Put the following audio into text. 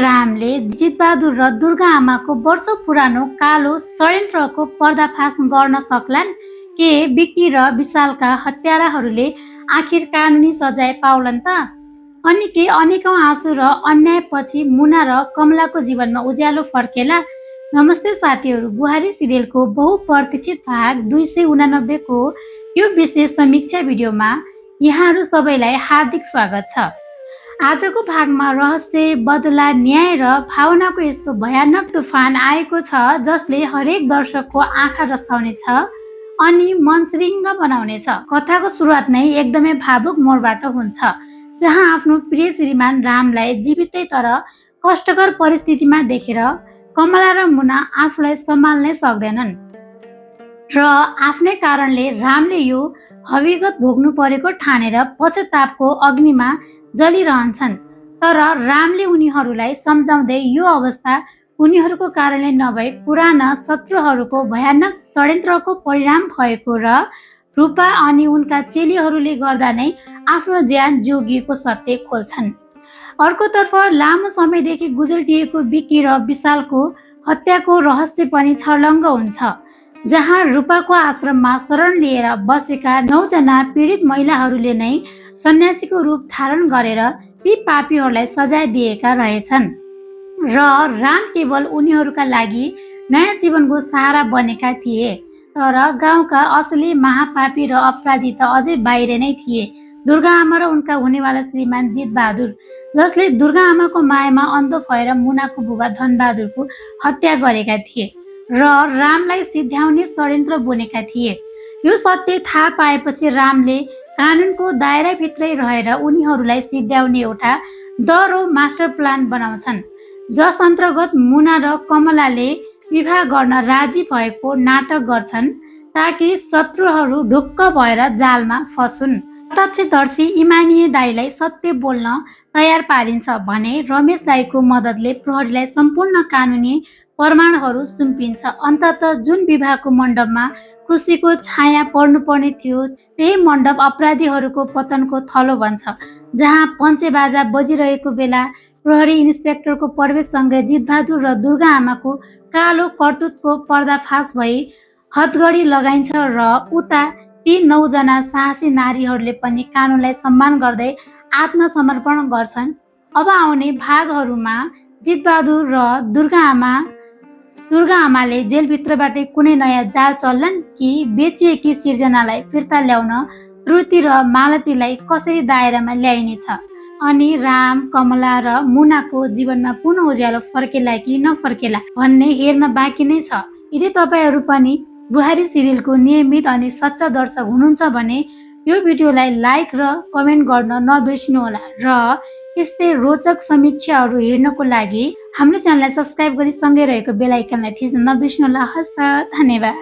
रामले जितबहादुर र दुर्गा आमाको वर्षौं पुरानो कालो षड्यन्त्रको पर्दाफास गर्न सक्लान् के विक्की र विशालका हत्याराहरूले आखिर कानुनी सजाय पाउलान् त? अनि के अनेकौं आँसु र अन्यायपछि मुना र कमलाको जीवनमा उज्यालो फर्केला? नमस्ते साथीहरू, बुहारी सिरियलको बहुप्रतीक्षित भाग 289 को यो विशेष समीक्षा भिडियोमा यहाँहरू सबैलाई हार्दिक स्वागत छ। आजको भागमा रहस्य, बदला, न्याय र भावनाको यस्तो भयानक तुफान आएको छ जसले हरेक दर्शकको आँखा रसाउनेछ अनि मन श्रीङ्ग बनाउनेछ। कथाको सुरुवात नै एकदमै भावुक मोडबाट हुन्छ, जहाँ आफ्नो प्रिय श्रीमान रामलाई जीवितै तर कष्टकर परिस्थितिमा देखेर कमला र मुना आफूलाई सम्हाल्नै सक्दैनन् र आफ्नै कारणले रामले यो हविगत भोग्नु परेको ठानेर पश्चातापको अग्निमा जलिरहन्छन्। तर रामले उनीहरूलाई सम्झाउँदै यो अवस्था उनीहरूको कारणले नभई पुराना शत्रुहरूको भयानक षड्यन्त्रको परिणाम भएको र रूपा अनि उनका चेलीहरूले गर्दा नै आफ्नो ज्यान जोगिएको सत्य खोल्छन्। अर्कोतर्फ लामो समयदेखि गुजल्टिएको विक्की र विशालको हत्याको रहस्य पनि छर्लङ्ग हुन्छ, जहाँ रूपाको आश्रममा शरण लिएर बसेका 9 जना पीडित महिलाहरूले नै सन्यासीको रूप धारण गरेर ती पापीहरूलाई सजाय दिएका रहेछन् र राम केवल उनीहरूका लागि नयाँ जीवनको सहारा बनेका थिए। तर गाउँका असली महापापी र अपराधी त अझै बाहिर नै थिए, दुर्गा आमा र उनका हुनेवाला श्रीमान जितबहादुर, जसले दुर्गा आमाको मायामा अन्धो भएर मुनाको बुबा धनबहादुरको हत्या गरेका थिए र रामलाई सिध्याउने षड्यन्त्र बुनेका थिए। यो सत्य थाहा पाएपछि रामले कानुनको दायराभित्रै रहेर उनीहरूलाई सिध्याउने एउटा दह्रो मास्टर प्लान बनाउँछन्, जस अन्तर्गत मुना र कमलाले विवाह गर्न राजी भएको नाटक गर्छन् ताकि शत्रुहरू ढुक्क भएर जालमा फसुन्। प्रत्यक्षदर्शी इमानिए दाईलाई सत्य बोल्न तयार पारिन्छ भने रमेश दाईको मद्दतले प्रहरीलाई सम्पूर्ण कानुनी प्रमाणहरू सुम्पिन्छ। अन्ततः जुन विवाहको मण्डपमा खुसीको छाया पर्नुपर्ने थियो त्यही मण्डप अपराधीहरूको पतनको थलो बन्छ, जहाँ पञ्चेबाजा बजिरहेको बेला प्रहरी इन्सपेक्टरको प्रवेशसँगै जितबहादुर र दुर्गा आमाको कालो करतुतको पर्दाफास भई हतगडी लगाइन्छ र उता ती 9 जना साहसी नारीहरूले पनि कानुनलाई सम्मान गर्दै आत्मसमर्पण गर्छन्। अब आउने भागहरूमा जितबहादुर र दुर्गा आमाले जेलभित्रबाटै कुनै नयाँ जाल चल्लान् कि बेचिएकी सिर्जनालाई फिर्ता ल्याउन श्रुति र मालतीलाई कसरी दायरामा ल्याइनेछ, अनि राम, कमला र मुनाको जीवनमा पुनः उज्यालो फर्केला कि नफर्केला भन्ने हेर्न बाँकी नै छ। यदि तपाईहरू पनि बुहारी सिरियलको नियमित अनि सच्चा दर्शक हुनुहुन्छ भने यो भिडियोलाई लाइक र कमेन्ट गर्न नबिर्सिनुहोला र यस्तै रोचक समीक्षाहरू हेर्नको लागि हाम्रो च्यानललाई सब्स्क्राइब गरी सँगै रहेको बेल आइकनलाई थिच्न नबिर्सिनुहोला। हस्त, धन्यवाद।